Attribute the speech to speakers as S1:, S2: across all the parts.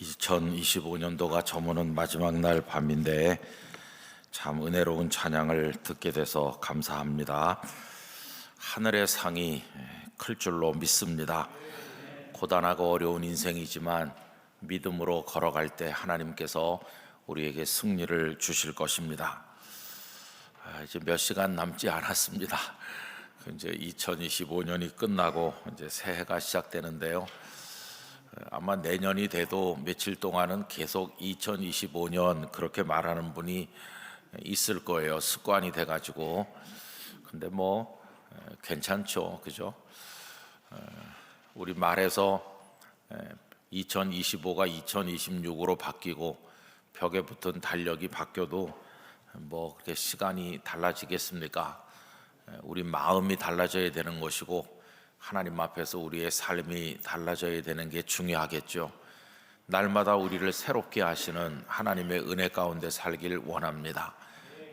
S1: 2025년도가 저무는 마지막 날 밤인데 참 은혜로운 찬양을 듣게 돼서 감사합니다. 하늘의 상이 클 줄로 믿습니다. 고단하고 어려운 인생이지만 믿음으로 걸어갈 때 하나님께서 우리에게 승리를 주실 것입니다. 이제 몇 시간 남지 않았습니다. 이제 2025년이 끝나고 이제 새해가 시작되는데요. 아마 내년이 돼도 며칠 동안은 계속 2025년 그렇게 말하는 분이 있을 거예요. 습관이 돼가지고. 근데 뭐 괜찮죠, 그죠? 우리 말에서 2025가 2026으로 바뀌고 벽에 붙은 달력이 바뀌어도 뭐 그렇게 시간이 달라지겠습니까? 우리 마음이 달라져야 되는 것이고 하나님 앞에서 우리의 삶이 달라져야 되는 게 중요하겠죠. 날마다 우리를 새롭게 하시는 하나님의 은혜 가운데 살길 원합니다.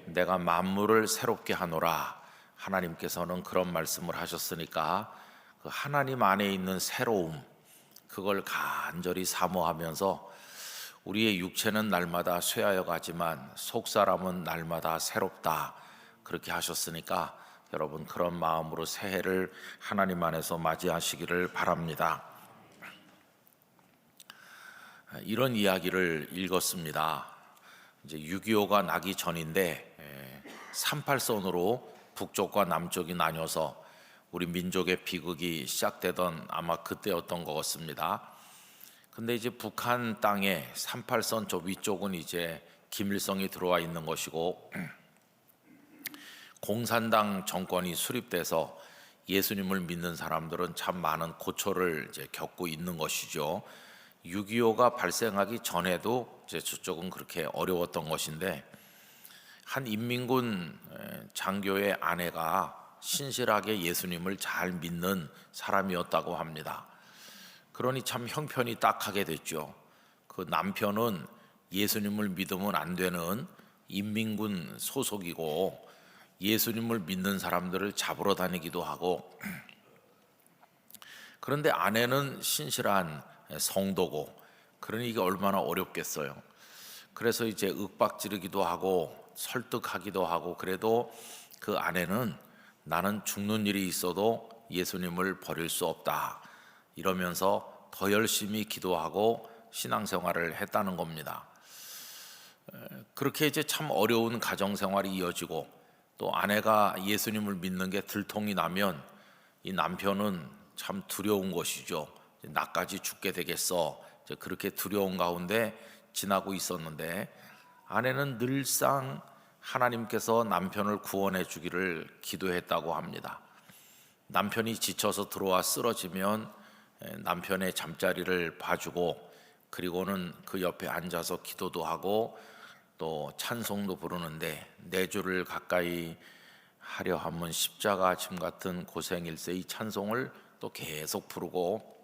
S1: 내가 만물을 새롭게 하노라. 하나님께서는 그런 말씀을 하셨으니까 그 하나님 안에 있는 새로움, 그걸 간절히 사모하면서 우리의 육체는 날마다 쇠하여 가지만 속사람은 날마다 새롭다, 그렇게 하셨으니까 여러분 그런 마음으로 새해를 하나님 안에서 맞이하시기를 바랍니다. 이런 이야기를 읽었습니다. 이제 6.25가 나기 전인데 38선으로 북쪽과 남쪽이 나뉘어서 우리 민족의 비극이 시작되던 아마 그때였던 것 같습니다. 근데 이제 북한 땅에 38선 저 위쪽은 이제 김일성이 들어와 있는 것이고 공산당 정권이 수립돼서 예수님을 믿는 사람들은 참 많은 고초를 이제 겪고 있는 것이죠. 6.25가 발생하기 전에도 이제 저쪽은 그렇게 어려웠던 것인데 한 인민군 장교의 아내가 신실하게 예수님을 잘 믿는 사람이었다고 합니다. 그러니 참 형편이 딱하게 됐죠. 그 남편은 예수님을 믿으면 안 되는 인민군 소속이고 예수님을 믿는 사람들을 잡으러 다니기도 하고, 그런데 아내는 신실한 성도고, 그러니 이게 얼마나 어렵겠어요. 그래서 이제 윽박지르기도 하고 설득하기도 하고, 그래도 그 아내는 나는 죽는 일이 있어도 예수님을 버릴 수 없다 이러면서 더 열심히 기도하고 신앙생활을 했다는 겁니다. 그렇게 이제 참 어려운 가정생활이 이어지고, 또 아내가 예수님을 믿는 게 들통이 나면 이 남편은 참 두려운 것이죠. 나까지 죽게 되겠어, 이제 그렇게 두려운 가운데 지나고 있었는데 아내는 늘상 하나님께서 남편을 구원해 주기를 기도했다고 합니다. 남편이 지쳐서 들어와 쓰러지면 남편의 잠자리를 봐주고, 그리고는 그 옆에 앉아서 기도도 하고 또 찬송도 부르는데, 내 주를 가까이 하려 하면 십자가 짐 같은 고생일세, 이 찬송을 또 계속 부르고,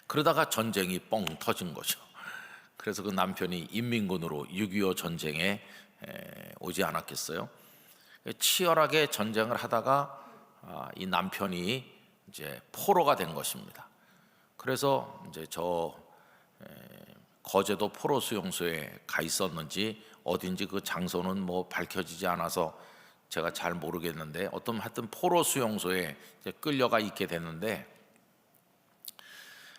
S1: 그러다가 전쟁이 뻥 터진 거죠. 그래서 그 남편이 인민군으로 6.25 전쟁에 오지 않았겠어요. 치열하게 전쟁을 하다가 이 남편이 이제 포로가 된 것입니다. 그래서 이제 거제도 포로 수용소에 가 있었는지 어딘지 그 장소는 뭐 밝혀지지 않아서 제가 잘 모르겠는데, 하여튼 포로 수용소에 이제 끌려가 있게 됐는데,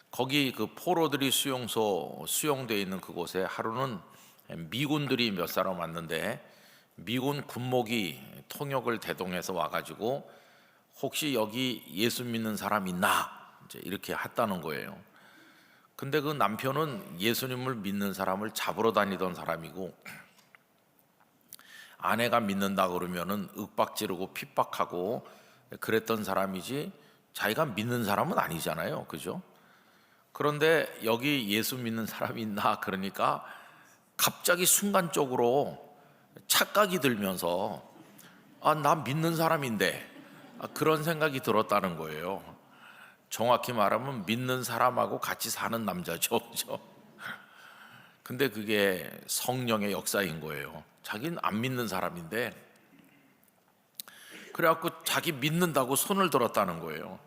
S1: 거기 그 포로들이 수용되어 있는 그곳에 하루는 미군들이 몇 사람 왔는데, 미군 군목이 통역을 대동해서 와가지고 혹시 여기 예수 믿는 사람 있나, 이제 이렇게 했다는 거예요. 근데 그 남편은 예수님을 믿는 사람을 잡으러 다니던 사람이고, 아내가 믿는다 그러면은 윽박지르고 핍박하고 그랬던 사람이지 자기가 믿는 사람은 아니잖아요, 그죠? 그런데 여기 예수 믿는 사람이 있나 그러니까 갑자기 순간적으로 착각이 들면서 나 믿는 사람인데, 그런 생각이 들었다는 거예요. 정확히 말하면 믿는 사람하고 같이 사는 남자죠, 그죠? 근데 그게 성령의 역사인 거예요. 자기는 안 믿는 사람인데, 그래갖고 자기 믿는다고 손을 들었다는 거예요.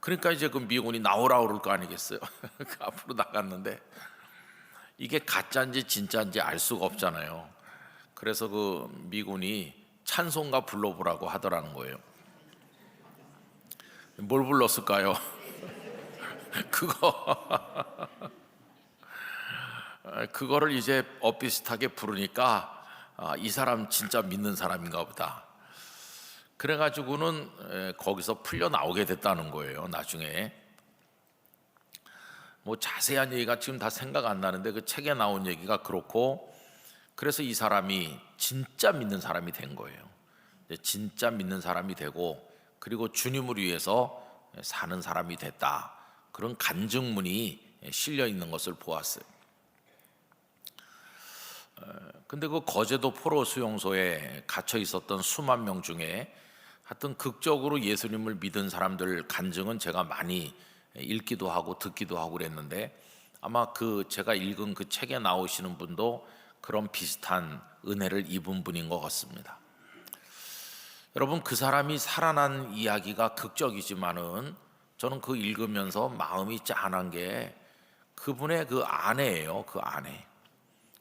S1: 그러니까 이제 그 미군이 나오라 그럴 거 아니겠어요. 그 앞으로 나갔는데 이게 가짜인지 진짜인지 알 수가 없잖아요. 그래서 그 미군이 찬송가 불러보라고 하더라는 거예요. 뭘 불렀을까요? 그거를 이제 엇비슷하게 부르니까 이 사람 진짜 믿는 사람인가 보다. 그래가지고는 거기서 풀려 나오게 됐다는 거예요. 나중에 뭐 자세한 얘기가 지금 다 생각 안 나는데 그 책에 나온 얘기가 그렇고, 그래서 이 사람이 진짜 믿는 사람이 된 거예요. 진짜 믿는 사람이 되고, 그리고 주님을 위해서 사는 사람이 됐다, 그런 간증문이 실려 있는 것을 보았어요. 근데 그 거제도 포로 수용소에 갇혀 있었던 수만 명 중에 하여튼 극적으로 예수님을 믿은 사람들 간증은 제가 많이 읽기도 하고 듣기도 하고 그랬는데, 아마 그 제가 읽은 그 책에 나오시는 분도 그런 비슷한 은혜를 입은 분인 것 같습니다. 여러분, 그 사람이 살아난 이야기가 극적이지만은 저는 그 읽으면서 마음이 짠한 게 그분의 그 아내예요. 그 아내.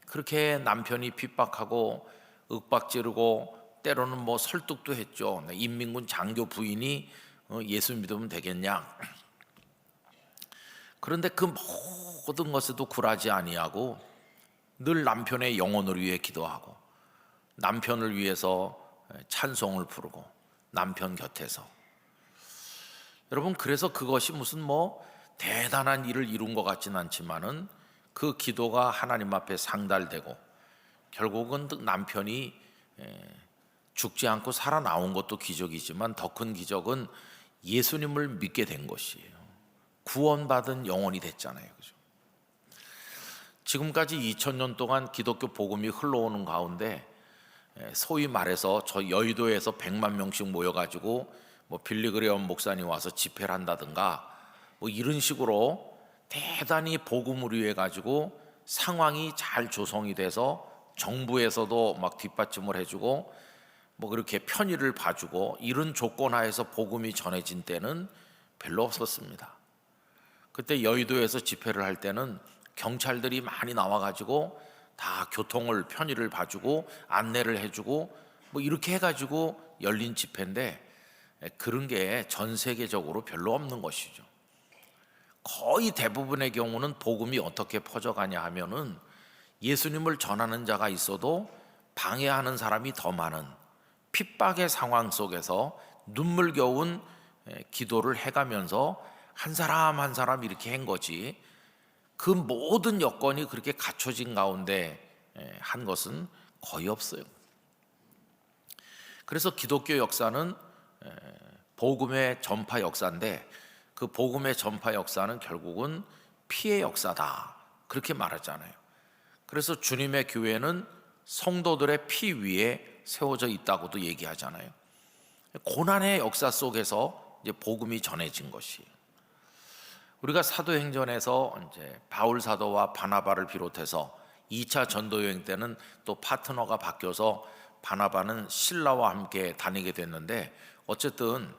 S1: 그렇게 남편이 핍박하고 윽박지르고 때로는 뭐 설득도 했죠. 인민군 장교 부인이 예수 믿으면 되겠냐. 그런데 그 모든 것에도 굴하지 아니하고 늘 남편의 영혼을 위해 기도하고 남편을 위해서 찬송을 부르고 남편 곁에서. 여러분, 그래서 그것이 무슨 뭐 대단한 일을 이룬 것 같지는 않지만은 그 기도가 하나님 앞에 상달되고 결국은 남편이 죽지 않고 살아나온 것도 기적이지만 더 큰 기적은 예수님을 믿게 된 것이에요. 구원받은 영혼이 됐잖아요. 그죠? 지금까지 2000년 동안 기독교 복음이 흘러오는 가운데 소위 말해서 저 여의도에서 100만 명씩 모여가지고 뭐 빌리그레엄 목사님 와서 집회를 한다든가 뭐 이런 식으로 대단히 복음을 위해 가지고 상황이 잘 조성이 돼서 정부에서도 막 뒷받침을 해주고 뭐 그렇게 편의를 봐주고 이런 조건 하에서 복음이 전해진 때는 별로 없었습니다. 그때 여의도에서 집회를 할 때는 경찰들이 많이 나와가지고 다 교통을 편의를 봐주고 안내를 해주고 뭐 이렇게 해가지고 열린 집회인데, 그런 게 전 세계적으로 별로 없는 것이죠. 거의 대부분의 경우는 복음이 어떻게 퍼져가냐 하면은 예수님을 전하는 자가 있어도 방해하는 사람이 더 많은 핍박의 상황 속에서 눈물겨운 기도를 해가면서 한 사람 한 사람 이렇게 한 거지, 그 모든 여건이 그렇게 갖춰진 가운데 한 것은 거의 없어요. 그래서 기독교 역사는 복음의 전파 역사인데, 그 복음의 전파 역사는 결국은 피의 역사다, 그렇게 말하잖아요. 그래서 주님의 교회는 성도들의 피 위에 세워져 있다고도 얘기하잖아요. 고난의 역사 속에서 이제 복음이 전해진 것이에요. 우리가 사도행전에서 이제 바울 사도와 바나바를 비롯해서 2차 전도 여행 때는 또 파트너가 바뀌어서 바나바는 실라와 함께 다니게 됐는데, 어쨌든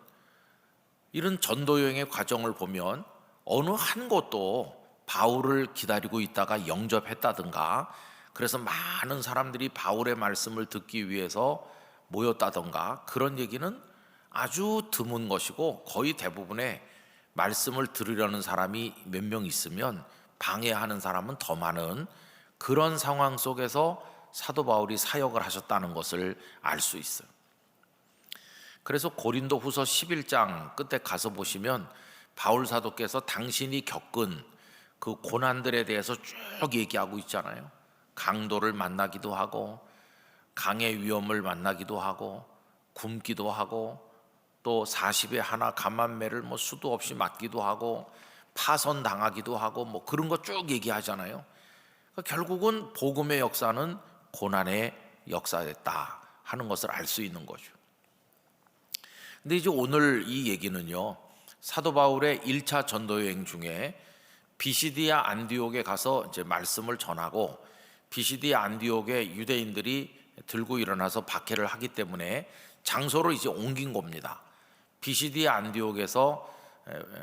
S1: 이런 전도 여행의 과정을 보면 어느 한 곳도 바울을 기다리고 있다가 영접했다든가, 그래서 많은 사람들이 바울의 말씀을 듣기 위해서 모였다든가, 그런 얘기는 아주 드문 것이고, 거의 대부분의 말씀을 들으려는 사람이 몇 명 있으면 방해하는 사람은 더 많은 그런 상황 속에서 사도 바울이 사역을 하셨다는 것을 알 수 있어요. 그래서 고린도 후서 11장 끝에 가서 보시면 바울 사도께서 당신이 겪은 그 고난들에 대해서 쭉 얘기하고 있잖아요. 강도를 만나기도 하고 강의 위험을 만나기도 하고 굶기도 하고 또 40에 하나 감만매를 뭐 수도 없이 맞기도 하고 파선 당하기도 하고 뭐 그런 거 쭉 얘기하잖아요. 그러니까 결국은 복음의 역사는 고난의 역사였다 하는 것을 알 수 있는 거죠. 근데 이제 오늘 이 얘기는요, 사도 바울의 1차 전도 여행 중에 비시디아 안디옥에 가서 이제 말씀을 전하고, 비시디아 안디옥에 유대인들이 들고 일어나서 박해를 하기 때문에 장소를 이제 옮긴 겁니다. 비시디아 안디옥에서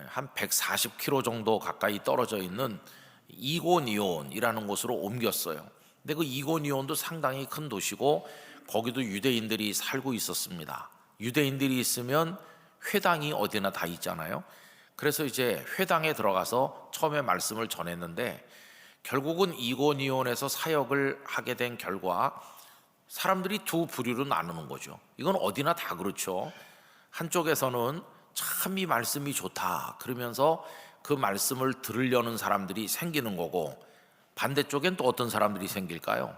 S1: 한 140km 정도 가까이 떨어져 있는 이고니온이라는 곳으로 옮겼어요. 근데 그 이고니온도 상당히 큰 도시고 거기도 유대인들이 살고 있었습니다. 유대인들이 있으면 회당이 어디나 다 있잖아요. 그래서 이제 회당에 들어가서 처음에 말씀을 전했는데 결국은 이고니온에서 사역을 하게 된 결과 사람들이 두 부류로 나누는 거죠. 이건 어디나 다 그렇죠. 한쪽에서는 참 이 말씀이 좋다 그러면서 그 말씀을 들으려는 사람들이 생기는 거고, 반대쪽엔 또 어떤 사람들이 생길까요?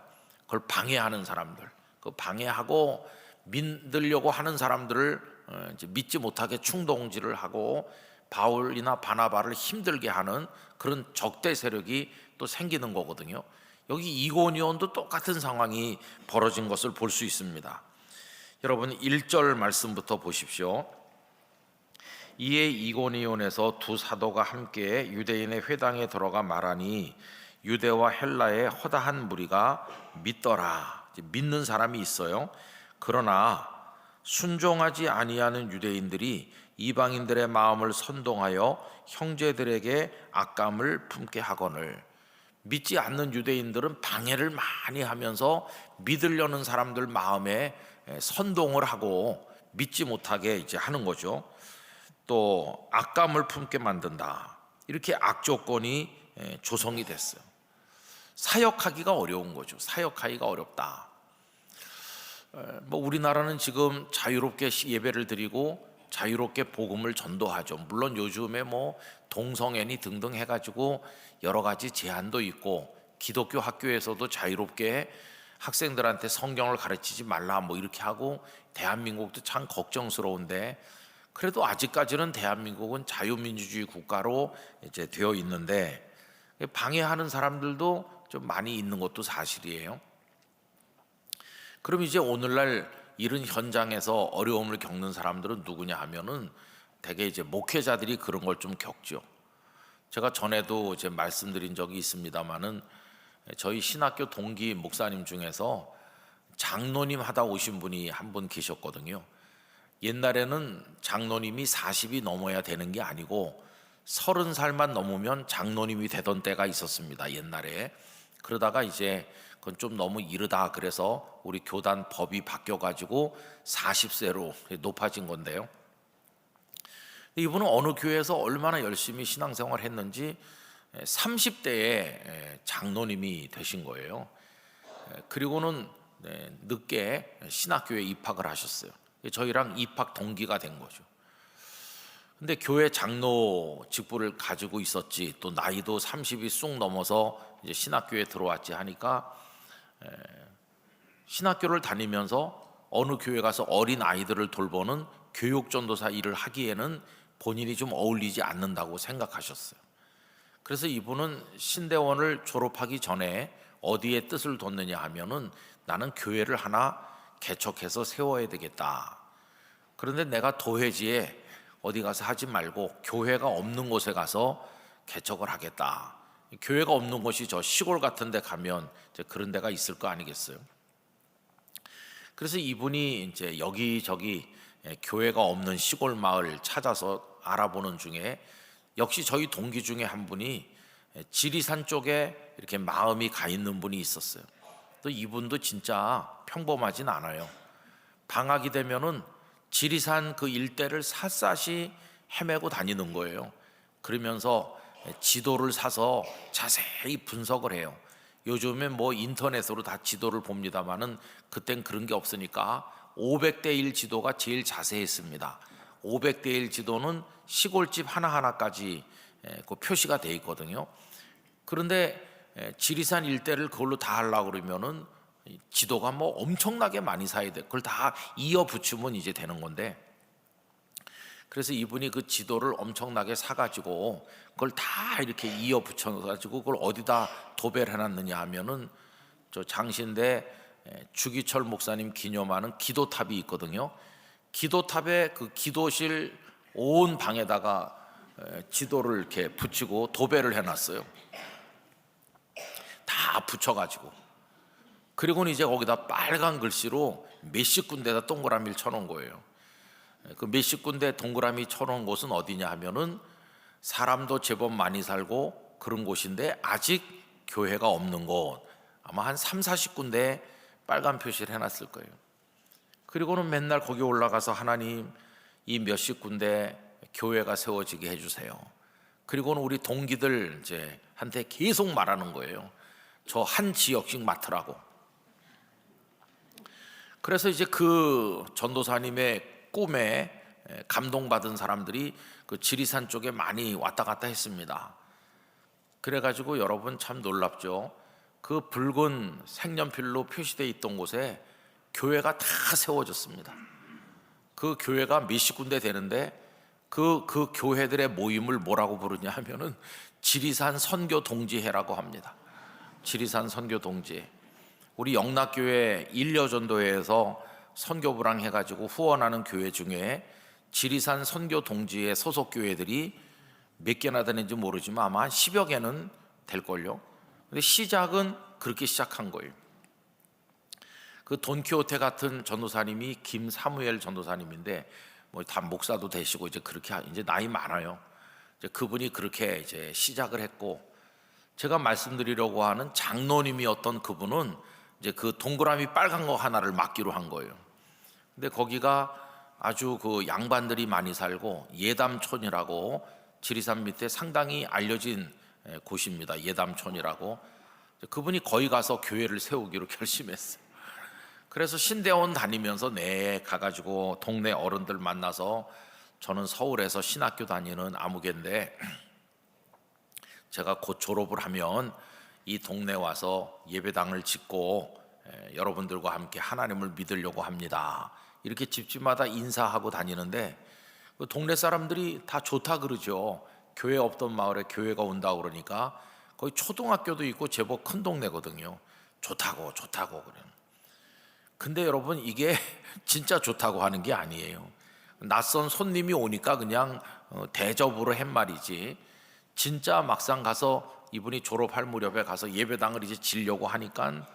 S1: 그걸 방해하는 사람들, 그 방해하고 믿으려고 하는 사람들을 이제 믿지 못하게 충동질을 하고 바울이나 바나바를 힘들게 하는 그런 적대 세력이 또 생기는 거거든요. 여기 이고니온도 똑같은 상황이 벌어진 것을 볼 수 있습니다. 여러분 1절 말씀부터 보십시오. 이에 이고니온에서 두 사도가 함께 유대인의 회당에 들어가 말하니 유대와 헬라의 허다한 무리가 믿더라. 믿는 사람이 있어요. 그러나 순종하지 아니하는 유대인들이 이방인들의 마음을 선동하여 형제들에게 악감을 품게 하거늘. 믿지 않는 유대인들은 방해를 많이 하면서 믿으려는 사람들 마음에 선동을 하고 믿지 못하게 이제 하는 거죠. 또 악감을 품게 만든다. 이렇게 악조건이 조성이 됐어요. 사역하기가 어려운 거죠. 사역하기가 어렵다. 뭐 우리나라는 지금 자유롭게 예배를 드리고 자유롭게 복음을 전도하죠. 물론 요즘에 뭐 동성애니 등등 해가지고 여러 가지 제한도 있고 기독교 학교에서도 자유롭게 학생들한테 성경을 가르치지 말라 뭐 이렇게 하고 대한민국도 참 걱정스러운데, 그래도 아직까지는 대한민국은 자유민주주의 국가로 이제 되어 있는데 방해하는 사람들도 좀 많이 있는 것도 사실이에요. 그럼 이제 오늘날 이런 현장에서 어려움을 겪는 사람들은 누구냐 하면은 대개 이제 목회자들이 그런 걸 좀 겪죠. 제가 전에도 이제 말씀드린 적이 있습니다만은 저희 신학교 동기 목사님 중에서 장로님 하다 오신 분이 한 분 계셨거든요. 옛날에는 장로님이 40이 넘어야 되는 게 아니고 30살만 넘으면 장로님이 되던 때가 있었습니다. 옛날에. 그러다가 이제 그건 좀 너무 이르다 그래서 우리 교단 법이 바뀌어가지고 40세로 높아진 건데요. 이분은 어느 교회에서 얼마나 열심히 신앙생활 했는지 30대에 장로님이 되신 거예요. 그리고는 늦게 신학교에 입학을 하셨어요. 저희랑 입학 동기가 된 거죠. 근데 교회 장로 직분을 가지고 있었지, 또 나이도 30이 쑥 넘어서 이제 신학교에 들어왔지 하니까 신학교를 다니면서 어느 교회 가서 어린 아이들을 돌보는 교육전도사 일을 하기에는 본인이 좀 어울리지 않는다고 생각하셨어요. 그래서 이분은 신대원을 졸업하기 전에 어디에 뜻을 뒀느냐 하면은 나는 교회를 하나 개척해서 세워야 되겠다. 그런데 내가 도회지에 어디 가서 하지 말고 교회가 없는 곳에 가서 개척을 하겠다. 교회가 없는 곳이 저 시골 같은 데 가면 이제 그런 데가 있을 거 아니겠어요? 그래서 이분이 이제 여기저기 교회가 없는 시골 마을 찾아서 알아보는 중에 역시 저희 동기 중에 한 분이 지리산 쪽에 이렇게 마음이 가 있는 분이 있었어요. 또 이분도 진짜 평범하진 않아요. 방학이 되면은 지리산 그 일대를 샅샅이 헤매고 다니는 거예요. 그러면서 지도를 사서 자세히 분석을 해요. 요즘엔 뭐 인터넷으로 다 지도를 봅니다만은 그땐 그런 게 없으니까 500대 1 지도가 제일 자세했습니다. 500대 1 지도는 시골집 하나하나까지 그 표시가 돼 있거든요. 그런데 지리산 일대를 그걸로 다 하려고 그러면은 지도가 뭐 엄청나게 많이 사야 돼. 그걸 다 이어 붙이면 이제 되는 건데, 그래서 이분이 그 지도를 엄청나게 사가지고 그걸 다 이렇게 이어 붙여가지고 그걸 어디다 도배를 해놨느냐 하면은 저 장신대 주기철 목사님 기념하는 기도탑이 있거든요. 기도탑에 그 기도실 온 방에다가 지도를 이렇게 붙이고 도배를 해놨어요. 다 붙여가지고. 그리고는 이제 거기다 빨간 글씨로 몇십 군데다 동그라미를 쳐놓은 거예요. 그 몇십 군데 동그라미 쳐놓은 곳은 어디냐 하면은 사람도 제법 많이 살고 그런 곳인데 아직 교회가 없는 곳, 아마 한 3, 40군데 빨간 표시를 해놨을 거예요. 그리고는 맨날 거기 올라가서 하나님 이 몇십 군데 교회가 세워지게 해주세요. 그리고는 우리 동기들 이제 한테 계속 말하는 거예요. 저 한 지역씩 맡으라고. 그래서 이제 그 전도사님의 꿈에 감동받은 사람들이 그 지리산 쪽에 많이 왔다 갔다 했습니다. 그래가지고 여러분 참 놀랍죠. 그 붉은 색연필로 표시되어 있던 곳에 교회가 다 세워졌습니다. 그 교회가 몇십 군데 되는데 그 교회들의 모임을 뭐라고 부르냐 하면은 지리산 선교 동지회라고 합니다. 지리산 선교 동지회. 우리 영락교회 일려전도회에서 선교부랑 해가지고 후원하는 교회 중에 지리산 선교 동지회 소속 교회들이 몇 개나 되는지 모르지만 아마 한 10여 개는 될걸요. 근데 시작은 그렇게 시작한 거예요. 그 돈키호테 같은 전도사님이 김사무엘 전도사님인데 뭐 다 목사도 되시고 이제 그렇게 이제 나이 많아요. 이제 그분이 그렇게 이제 시작을 했고, 제가 말씀드리려고 하는 장로님이었던 그분은 이제 그 동그라미 빨간 거 하나를 맡기로 한 거예요. 근데 거기가 아주 그 양반들이 많이 살고 예담촌이라고 지리산 밑에 상당히 알려진 곳입니다. 예담촌이라고. 그분이 거기 가서 교회를 세우기로 결심했어요. 그래서 신대원 다니면서 가가지고 동네 어른들 만나서, 저는 서울에서 신학교 다니는 아무개인데 제가 곧 졸업을 하면 이 동네 와서 예배당을 짓고 여러분들과 함께 하나님을 믿으려고 합니다. 이렇게 집집마다 인사하고 다니는데 그 동네 사람들이 다 좋다 그러죠. 교회 없던 마을에 교회가 온다 그러니까 거기 초등학교도 있고 제법 큰 동네거든요. 좋다고 그래요. 근데 여러분 이게 진짜 좋다고 하는 게 아니에요. 낯선 손님이 오니까 그냥 대접으로 한 말이지, 진짜 막상 가서 이분이 졸업할 무렵에 가서 예배당을 이제 지려고 하니까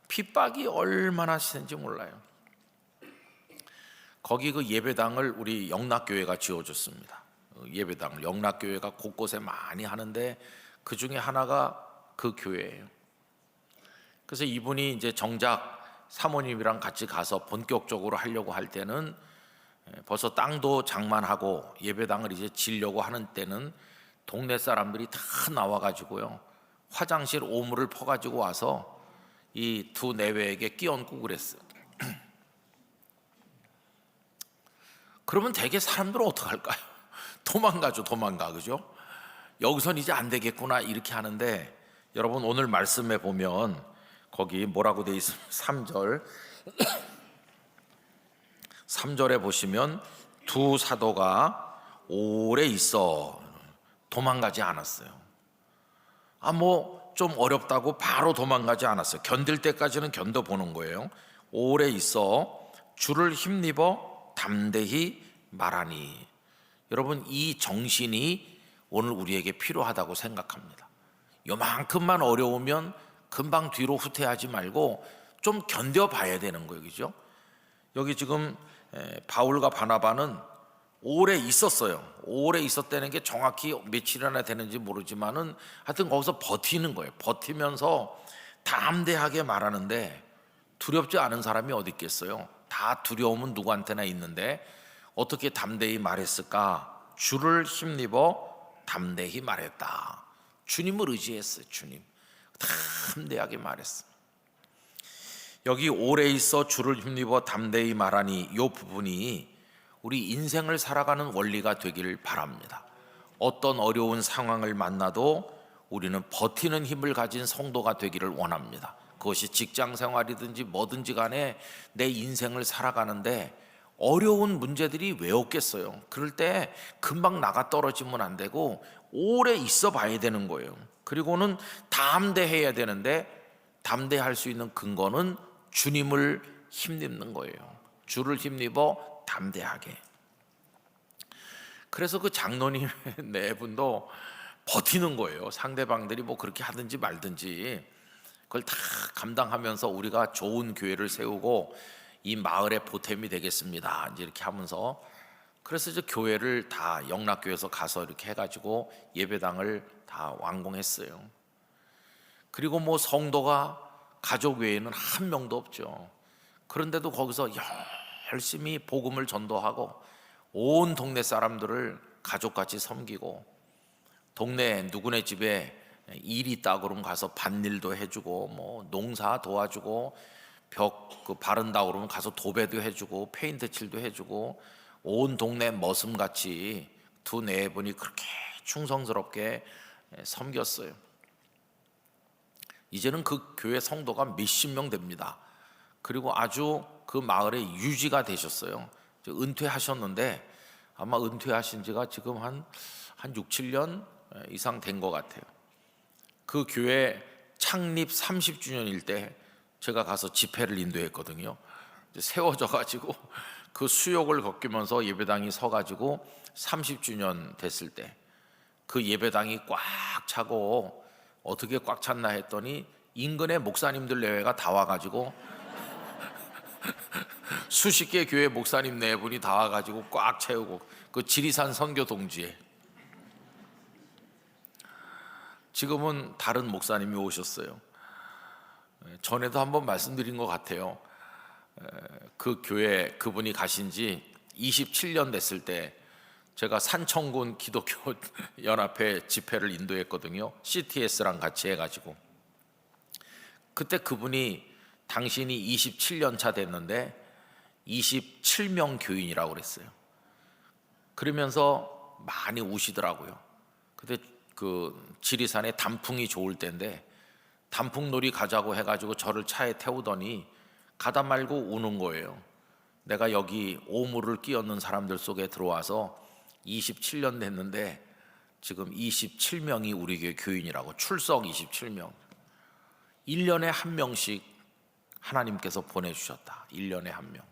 S1: 핍박이 얼마나 센지 몰라요. 거기 그 예배당을 우리 영락교회가 지어줬습니다. 예배당을 영락교회가 곳곳에 많이 하는데 그 중에 하나가 그 교회예요. 그래서 이분이 이제 정작 사모님이랑 같이 가서 본격적으로 하려고 할 때는 벌써 땅도 장만하고 예배당을 이제 지려고 하는 때는 동네 사람들이 다 나와가지고요, 화장실 오물을 퍼가지고 와서 이 두 내외에게 끼얹고 그랬어요. 그러면 대개 사람들은 어떡할까요? 도망가, 그죠? 여기선 이제 안 되겠구나 이렇게 하는데, 여러분 오늘 말씀에 보면 거기 뭐라고 돼 있습니까? 3절에 보시면 두 사도가 오래 있어 도망가지 않았어요. 뭐 좀 어렵다고 바로 도망가지 않았어요. 견딜 때까지는 견뎌보는 거예요. 오래 있어 주를 힘입어 담대히 말하니. 여러분 이 정신이 오늘 우리에게 필요하다고 생각합니다. 요만큼만 어려우면 금방 뒤로 후퇴하지 말고 좀 견뎌봐야 되는 거예요. 그죠? 여기 지금 바울과 바나바는 오래 있었어요. 오래 있었다는 게 정확히 며칠이나 되는지 모르지만은 하여튼 거기서 버티는 거예요. 버티면서 담대하게 말하는데, 두렵지 않은 사람이 어디 있겠어요? 다 두려움은 누구한테나 있는데 어떻게 담대히 말했을까? 주를 힘입어 담대히 말했다. 주님을 의지했어요. 주님 담대하게 말했어. 여기 오래 있어 주를 힘입어 담대히 말하니, 이 부분이 우리 인생을 살아가는 원리가 되기를 바랍니다. 어떤 어려운 상황을 만나도 우리는 버티는 힘을 가진 성도가 되기를 원합니다. 그것이 직장 생활이든지 뭐든지 간에 내 인생을 살아가는데 어려운 문제들이 왜 없겠어요? 그럴 때 금방 나가 떨어지면 안 되고 오래 있어 봐야 되는 거예요. 그리고는 담대해야 되는데 담대할 수 있는 근거는 주님을 힘입는 거예요. 주를 힘입어 담대하게. 그래서 그 장로님 네 분도 버티는 거예요. 상대방들이 뭐 그렇게 하든지 말든지 그걸 다 감당하면서 우리가 좋은 교회를 세우고 이 마을의 보탬이 되겠습니다, 이제 이렇게 하면서 그래서 이제 교회를 다 영락교회에서 가서 이렇게 해가지고 예배당을 다 완공했어요. 그리고 뭐 성도가 가족 외에는 한 명도 없죠. 그런데도 거기서 열심히 복음을 전도하고 온 동네 사람들을 가족같이 섬기고, 동네 누구네 집에 일이 있다 그러면 가서 밭일도 해주고, 뭐 농사 도와주고, 벽 바른다 그러면 가서 도배도 해주고, 페인트 칠도 해주고, 온 동네 머슴같이 두 네 분이 그렇게 충성스럽게 섬겼어요. 이제는 그 교회 성도가 몇십 명 됩니다. 그리고 아주 그 마을의 유지가 되셨어요. 은퇴하셨는데 아마 은퇴하신 지가 지금 한 6, 7년 이상 된 것 같아요. 그 교회 창립 30주년일 때 제가 가서 집회를 인도했거든요. 세워져 가지고 그 수욕을 겪으면서 예배당이 서 가지고 30주년 됐을 때 그 예배당이 꽉 차고, 어떻게 꽉 찼나 했더니 인근의 목사님들 내외가 다 와가지고 수십 개 교회 목사님 네 분이 다 와가지고 꽉 채우고, 그 지리산 선교 동지에 지금은 다른 목사님이 오셨어요. 전에도 한번 말씀드린 것 같아요. 그 교회 그분이 가신 지 27년 됐을 때 제가 산청군 기독교 연합회 집회를 인도했거든요. CTS랑 같이 해가지고. 그때 그분이 당신이 27년 차 됐는데 27명 교인이라고 그랬어요. 그러면서 많이 우시더라고요. 그때 그 지리산에 단풍이 좋을 때인데 단풍놀이 가자고 해가지고 저를 차에 태우더니 가다 말고 우는 거예요. 내가 여기 오물을 끼얹는 사람들 속에 들어와서 27년 됐는데 지금 27명이 우리 교회 교인이라고, 출석 27명. 1년에 한 명씩 하나님께서 보내주셨다. 1년에 한 명.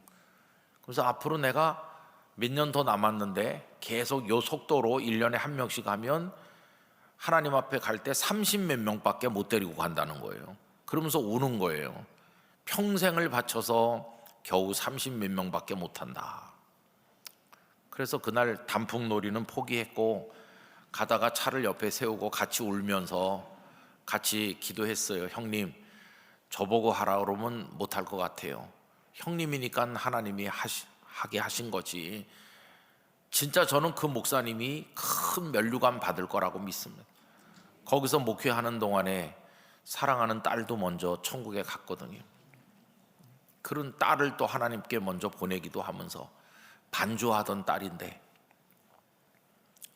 S1: 그래서 앞으로 내가 몇 년 더 남았는데 계속 요 속도로 1년에 한 명씩 하면 하나님 앞에 갈 때 30몇 명밖에 못 데리고 간다는 거예요. 그러면서 우는 거예요. 평생을 바쳐서 겨우 30몇 명밖에 못 한다. 그래서 그날 단풍놀이는 포기했고 가다가 차를 옆에 세우고 같이 울면서 같이 기도했어요. 형님, 저보고 하라 그러면 못할 것 같아요. 형님이니까 하나님이 하게 하신 거지. 진짜 저는 그 목사님이 큰 면류관 받을 거라고 믿습니다. 거기서 목회하는 동안에 사랑하는 딸도 먼저 천국에 갔거든요. 그런 딸을 또 하나님께 먼저 보내기도 하면서 반주하던 딸인데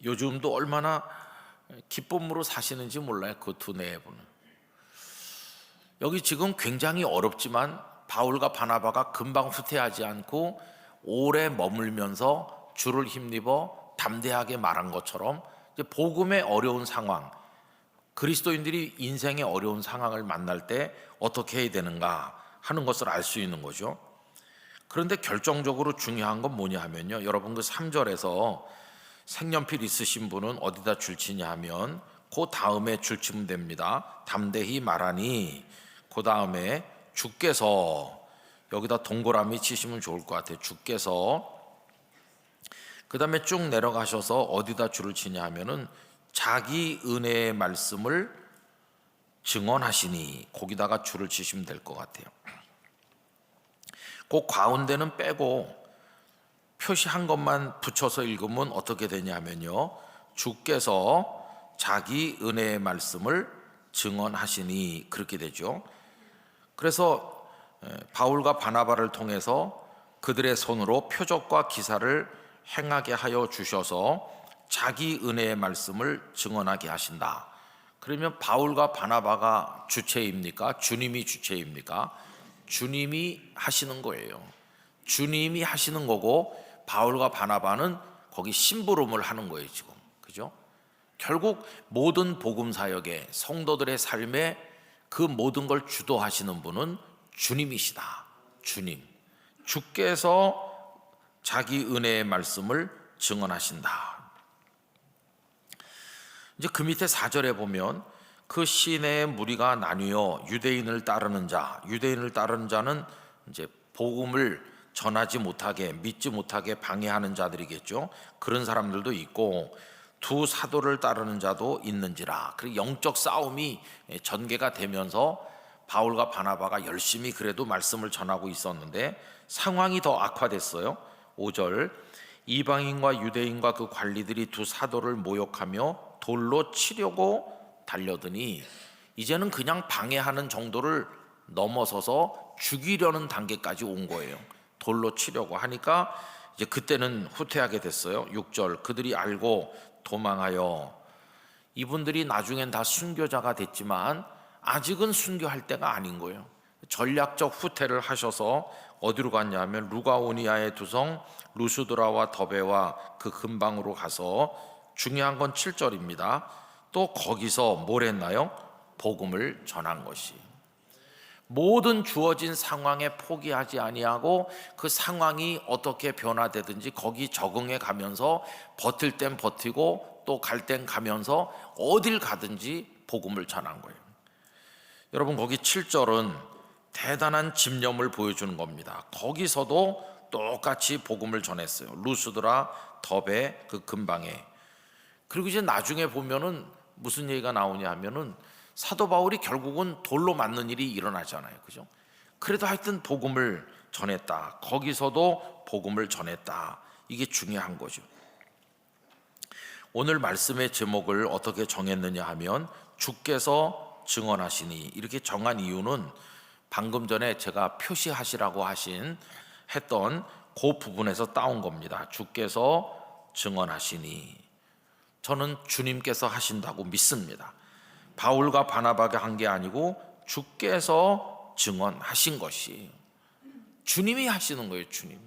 S1: 요즘도 얼마나 기쁨으로 사시는지 몰라요. 그 두 네 분은. 여기 지금 굉장히 어렵지만 바울과 바나바가 금방 후퇴하지 않고 오래 머물면서 주를 힘입어 담대하게 말한 것처럼, 이제 복음의 어려운 상황, 그리스도인들이 인생의 어려운 상황을 만날 때 어떻게 해야 되는가 하는 것을 알 수 있는 거죠. 그런데 결정적으로 중요한 건 뭐냐 하면요, 여러분 그 3절에서 색연필 있으신 분은 어디다 줄치냐 하면 그 다음에 줄치면 됩니다. 담대히 말하니, 그 다음에 주께서, 여기다 동그라미 치시면 좋을 것 같아요. 주께서. 그 다음에 쭉 내려가셔서 어디다 줄을 치냐 하면은 자기 은혜의 말씀을 증언하시니, 거기다가 줄을 치시면 될 것 같아요. 그 가운데는 빼고 표시한 것만 붙여서 읽으면 어떻게 되냐면요, 주께서 자기 은혜의 말씀을 증언하시니, 그렇게 되죠. 그래서 바울과 바나바를 통해서 그들의 손으로 표적과 기사를 행하게 하여 주셔서 자기 은혜의 말씀을 증언하게 하신다. 그러면 바울과 바나바가 주체입니까? 주님이 주체입니까? 주님이 하시는 거예요. 주님이 하시는 거고 바울과 바나바는 거기 심부름을 하는 거예요, 지금. 그죠? 결국 모든 복음 사역의 성도들의 삶에 그 모든 걸 주도하시는 분은 주님이시다. 주님. 주께서 자기 은혜의 말씀을 증언하신다. 이제 그 밑에 4절에 보면 그 시내의 무리가 나뉘어 유대인을 따르는 자, 유대인을 따르는 자는 이제 복음을 전하지 못하게, 믿지 못하게 방해하는 자들이겠죠. 그런 사람들도 있고, 두 사도를 따르는 자도 있는지라. 그리고 영적 싸움이 전개가 되면서 바울과 바나바가 열심히 그래도 말씀을 전하고 있었는데 상황이 더 악화됐어요. 5절, 이방인과 유대인과 그 관리들이 두 사도를 모욕하며 돌로 치려고 달려드니, 이제는 그냥 방해하는 정도를 넘어서서 죽이려는 단계까지 온 거예요. 돌로 치려고 하니까 이제 그때는 후퇴하게 됐어요. 6절, 그들이 알고 도망하여. 이분들이 나중엔 다 순교자가 됐지만 아직은 순교할 때가 아닌 거예요. 전략적 후퇴를 하셔서 어디로 갔냐면 루가오니아의 두 성 루스드라와 더베와 그 근방으로 가서, 중요한 건 7절입니다. 또 거기서 뭘 했나요? 복음을 전한 것이. 모든 주어진 상황에 포기하지 아니하고 그 상황이 어떻게 변화되든지 거기 적응해 가면서 버틸 땐 버티고 또 갈 땐 가면서 어딜 가든지 복음을 전한 거예요. 여러분, 거기 7절은 대단한 집념을 보여주는 겁니다. 거기서도 똑같이 복음을 전했어요. 루스드라 더베 그 근방에. 그리고 이제 나중에 보면은 무슨 얘기가 나오냐 하면은 사도 바울이 결국은 돌로 맞는 일이 일어나잖아요. 그죠? 그래도 하여튼 복음을 전했다. 거기서도 복음을 전했다. 이게 중요한 거죠. 오늘 말씀의 제목을 어떻게 정했느냐 하면 주께서 증언하시니, 이렇게 정한 이유는 방금 전에 제가 표시하시라고 했던 그 부분에서 따온 겁니다. 주께서 증언하시니. 저는 주님께서 하신다고 믿습니다. 바울과 바나바가 한 게 아니고 주께서 증언하신 것이, 주님이 하시는 거예요. 주님이.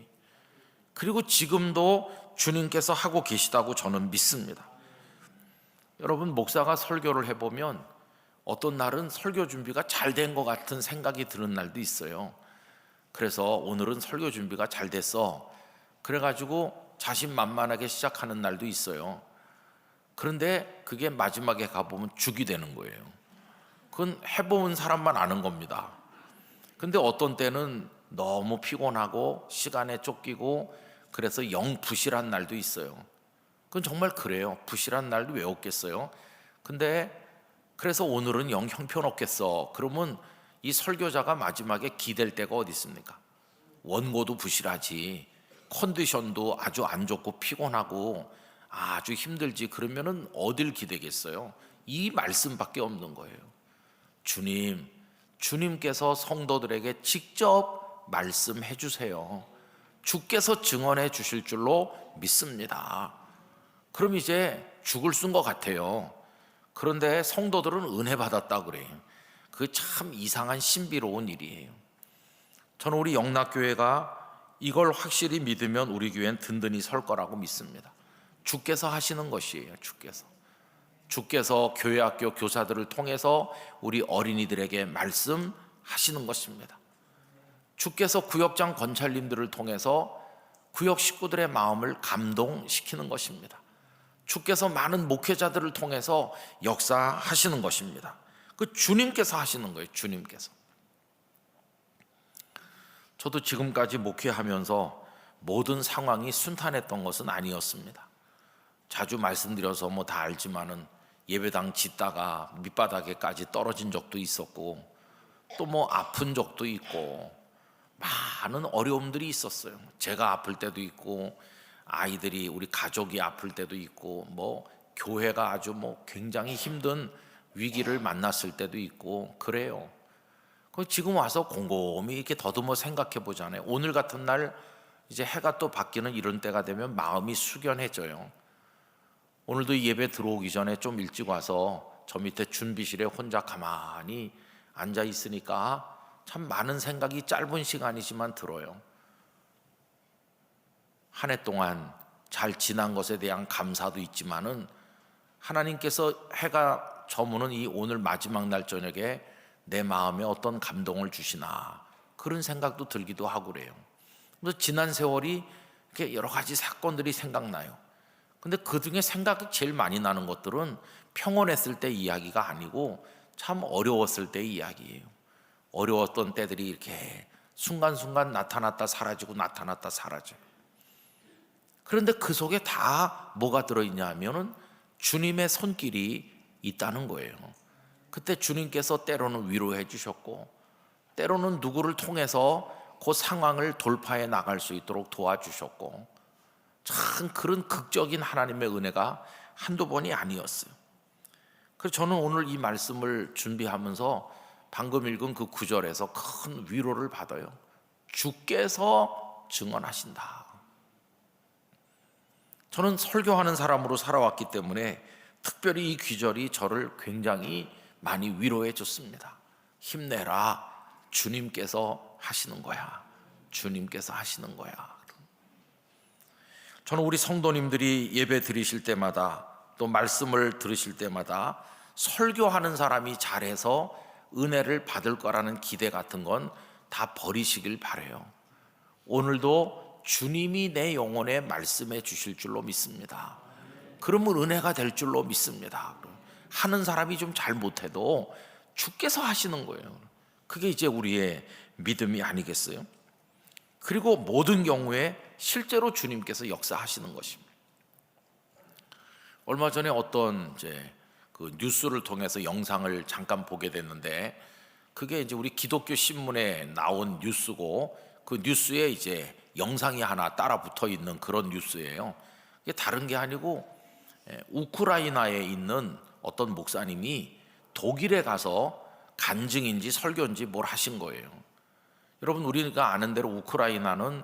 S1: 그리고 지금도 주님께서 하고 계시다고 저는 믿습니다. 여러분, 목사가 설교를 해보면 어떤 날은 설교 준비가 잘 된 것 같은 생각이 드는 날도 있어요. 그래서 오늘은 설교 준비가 잘 됐어, 그래가지고 자신만만하게 시작하는 날도 있어요. 그런데 그게 마지막에 가보면 죽이 되는 거예요. 그건 해본 사람만 아는 겁니다. 근데 어떤 때는 너무 피곤하고 시간에 쫓기고 그래서 영 부실한 날도 있어요. 그건 정말 그래요. 부실한 날도 왜 없겠어요? 근데 그래서 오늘은 영 형편없겠어, 그러면 이 설교자가 마지막에 기댈 때가 어디 있습니까? 원고도 부실하지, 컨디션도 아주 안 좋고 피곤하고 아주 힘들지, 그러면은 어딜 기대겠어요? 이 말씀밖에 없는 거예요. 주님께서 성도들에게 직접 말씀해 주세요. 주께서 증언해 주실 줄로 믿습니다. 그럼 이제 죽을 쓴 것 같아요. 그런데 성도들은 은혜 받았다 그래요. 그 참 이상한 신비로운 일이에요. 저는 우리 영락교회가 이걸 확실히 믿으면 우리 교회는 든든히 설 거라고 믿습니다. 주께서 하시는 것이에요. 주께서 교회학교 교사들을 통해서 우리 어린이들에게 말씀하시는 것입니다. 주께서 구역장 권찰님들을 통해서 구역 식구들의 마음을 감동시키는 것입니다. 주께서 많은 목회자들을 통해서 역사하시는 것입니다. 그 주님께서 하시는 거예요. 주님께서. 저도 지금까지 목회하면서 모든 상황이 순탄했던 것은 아니었습니다. 자주 말씀드려서 뭐 다 알지만은 예배당 짓다가 밑바닥에까지 떨어진 적도 있었고, 또 뭐 아픈 적도 있고, 많은 어려움들이 있었어요. 제가 아플 때도 있고, 아이들이, 우리 가족이 아플 때도 있고, 뭐 교회가 아주 뭐 굉장히 힘든 위기를 만났을 때도 있고 그래요. 지금 와서 곰곰이 이렇게 더듬어 생각해 보잖아요. 오늘 같은 날 이제 해가 또 바뀌는 이런 때가 되면 마음이 숙연해져요. 오늘도 예배 들어오기 전에 좀 일찍 와서 저 밑에 준비실에 혼자 가만히 앉아 있으니까 참 많은 생각이 짧은 시간이지만 들어요. 한 해 동안 잘 지난 것에 대한 감사도 있지만은 하나님께서 해가 저무는 이 오늘 마지막 날 저녁에 내 마음에 어떤 감동을 주시나, 그런 생각도 들기도 하고 그래요. 그래서 지난 세월이 이렇게 여러 가지 사건들이 생각나요. 근데 그 중에 생각이 제일 많이 나는 것들은 평온했을 때 이야기가 아니고 참 어려웠을 때 이야기예요. 어려웠던 때들이 이렇게 순간순간 나타났다 사라지고 나타났다 사라져. 그런데 그 속에 다 뭐가 들어있냐 하면은 주님의 손길이 있다는 거예요. 그때 주님께서 때로는 위로해 주셨고, 때로는 누구를 통해서 그 상황을 돌파해 나갈 수 있도록 도와주셨고, 참 그런 극적인 하나님의 은혜가 한두 번이 아니었어요. 그래서 저는 오늘 이 말씀을 준비하면서 방금 읽은 그 구절에서 큰 위로를 받아요. 주께서 증언하신다. 저는 설교하는 사람으로 살아왔기 때문에 특별히 이 귀절이 저를 굉장히 많이 위로해 줬습니다. 힘내라. 주님께서 하시는 거야. 주님께서 하시는 거야. 저는 우리 성도님들이 예배 드리실 때마다 또 말씀을 들으실 때마다 설교하는 사람이 잘해서 은혜를 받을 거라는 기대 같은 건 다 버리시길 바라요. 오늘도 주님이 내 영혼에 말씀해 주실 줄로 믿습니다. 그러면 은혜가 될 줄로 믿습니다. 하는 사람이 좀 잘못해도 주께서 하시는 거예요. 그게 이제 우리의 믿음이 아니겠어요? 그리고 모든 경우에 실제로 주님께서 역사하시는 것입니다. 얼마 전에 어떤 그 뉴스를 통해서 영상을 잠깐 보게 됐는데, 그게 이제 우리 기독교 신문에 나온 뉴스고, 그 뉴스에 이제 영상이 하나 따라 붙어 있는 그런 뉴스예요. 이게 다른 게 아니고 우크라이나에 있는 어떤 목사님이 독일에 가서 간증인지 설교인지 뭘 하신 거예요. 여러분, 우리가 아는 대로 우크라이나는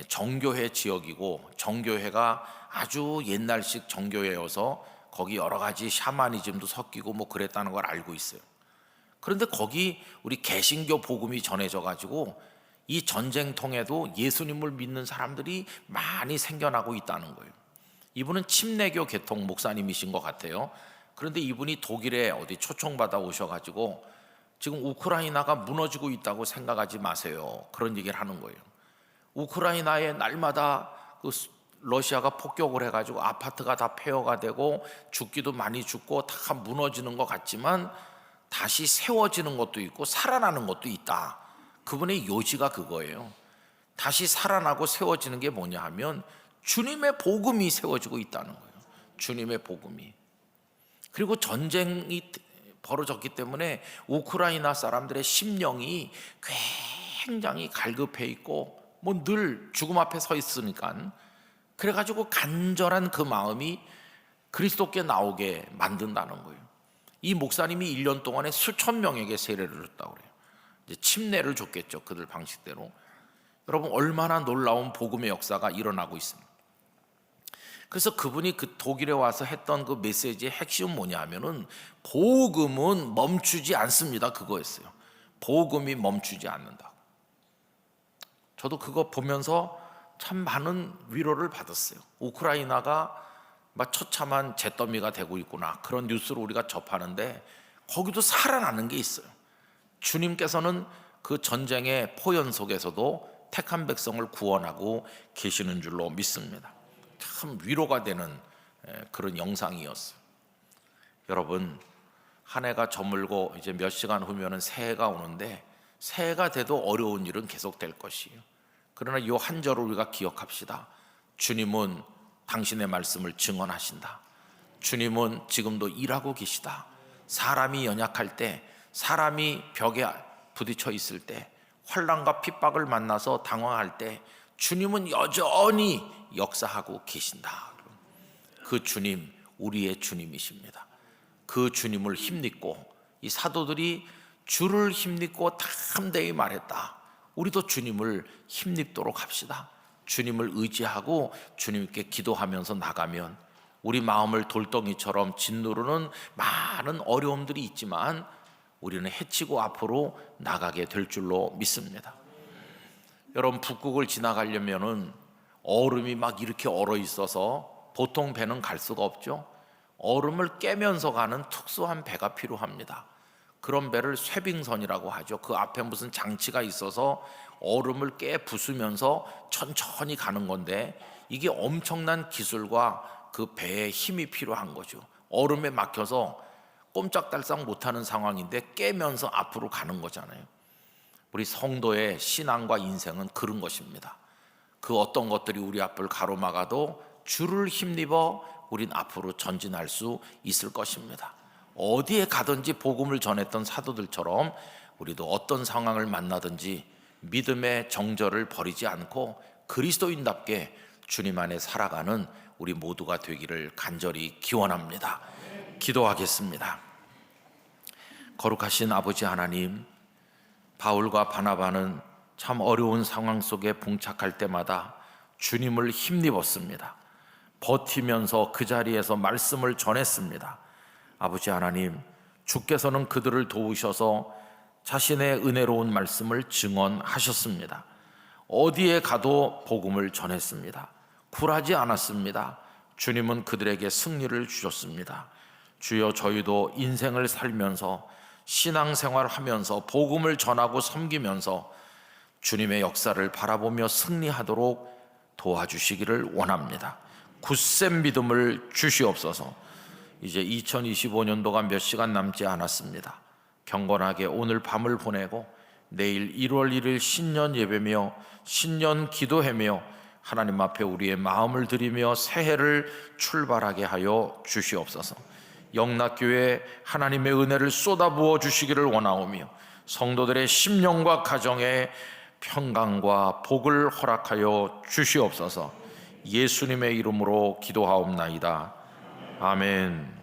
S1: 정교회 지역이고, 정교회가 아주 옛날식 정교회여서 거기 여러 가지 샤머니즘도 섞이고 뭐 그랬다는 걸 알고 있어요. 그런데 거기 우리 개신교 복음이 전해져 가지고 이 전쟁통에도 예수님을 믿는 사람들이 많이 생겨나고 있다는 거예요. 이분은 침례교 계통 목사님이신 것 같아요. 그런데 이분이 독일에 어디 초청받아 오셔가지고 지금 우크라이나가 무너지고 있다고 생각하지 마세요, 그런 얘기를 하는 거예요. 우크라이나에 날마다 그 러시아가 폭격을 해가지고 아파트가 다 폐허가 되고 죽기도 많이 죽고 다 무너지는 것 같지만 다시 세워지는 것도 있고 살아나는 것도 있다. 그분의 요지가 그거예요. 다시 살아나고 세워지는 게 뭐냐 하면 주님의 복음이 세워지고 있다는 거예요. 주님의 복음이. 그리고 전쟁이 벌어졌기 때문에 우크라이나 사람들의 심령이 굉장히 갈급해 있고 뭐 늘 죽음 앞에 서 있으니까, 그래가지고 간절한 그 마음이 그리스도께 나오게 만든다는 거예요. 이 목사님이 1년 동안에 수천 명에게 세례를 줬다고 그래요. 이제 침례를 줬겠죠, 그들 방식대로. 여러분, 얼마나 놀라운 복음의 역사가 일어나고 있습니다. 그래서 그분이 그 독일에 와서 했던 그 메시지의 핵심은 뭐냐 하면은 복음은 멈추지 않습니다, 그거였어요. 복음이 멈추지 않는다. 저도 그거 보면서 참 많은 위로를 받았어요. 우크라이나가 막 처참한 잿더미가 되고 있구나, 그런 뉴스를 우리가 접하는데 거기도 살아나는 게 있어요. 주님께서는 그 전쟁의 포연 속에서도 택한 백성을 구원하고 계시는 줄로 믿습니다. 참 위로가 되는 그런 영상이었어요. 여러분, 한 해가 저물고 이제 몇 시간 후면은 새해가 오는데, 새해가 돼도 어려운 일은 계속될 것이에요. 그러나 이 한 절을 우리가 기억합시다. 주님은 당신의 말씀을 증언하신다. 주님은 지금도 일하고 계시다. 사람이 연약할 때, 사람이 벽에 부딪혀 있을 때, 환난과 핍박을 만나서 당황할 때 주님은 여전히 역사하고 계신다. 그 주님, 우리의 주님이십니다. 그 주님을 힘입고, 이 사도들이 주를 힘입고 담대히 말했다. 우리도 주님을 힘입도록 합시다. 주님을 의지하고 주님께 기도하면서 나가면 우리 마음을 돌덩이처럼 짓누르는 많은 어려움들이 있지만 우리는 헤치고 앞으로 나가게 될 줄로 믿습니다. 여러분, 북극을 지나가려면은 얼음이 막 이렇게 얼어 있어서 보통 배는 갈 수가 없죠. 얼음을 깨면서 가는 특수한 배가 필요합니다. 그런 배를 쇠빙선이라고 하죠. 그 앞에 무슨 장치가 있어서 얼음을 깨 부수면서 천천히 가는 건데, 이게 엄청난 기술과 그 배의 힘이 필요한 거죠. 얼음에 막혀서 꼼짝달싹 못하는 상황인데 깨면서 앞으로 가는 거잖아요. 우리 성도의 신앙과 인생은 그런 것입니다. 그 어떤 것들이 우리 앞을 가로막아도 주를 힘입어 우린 앞으로 전진할 수 있을 것입니다. 어디에 가든지 복음을 전했던 사도들처럼 우리도 어떤 상황을 만나든지 믿음의 정절을 버리지 않고 그리스도인답게 주님 안에 살아가는 우리 모두가 되기를 간절히 기원합니다. 기도하겠습니다. 거룩하신 아버지 하나님, 바울과 바나바는 참 어려운 상황 속에 봉착할 때마다 주님을 힘입었습니다. 버티면서 그 자리에서 말씀을 전했습니다. 아버지 하나님, 주께서는 그들을 도우셔서 자신의 은혜로운 말씀을 증언하셨습니다. 어디에 가도 복음을 전했습니다. 굴하지 않았습니다. 주님은 그들에게 승리를 주셨습니다. 주여, 저희도 인생을 살면서 신앙생활하면서 복음을 전하고 섬기면서 주님의 역사를 바라보며 승리하도록 도와주시기를 원합니다. 굳센 믿음을 주시옵소서. 이제 2025년도가 몇 시간 남지 않았습니다. 경건하게 오늘 밤을 보내고 내일 1월 1일 신년 예배며 신년 기도하며 하나님 앞에 우리의 마음을 드리며 새해를 출발하게 하여 주시옵소서. 영락교회 하나님의 은혜를 쏟아부어 주시기를 원하오며 성도들의 심령과 가정에 평강과 복을 허락하여 주시옵소서. 예수님의 이름으로 기도하옵나이다. 아멘.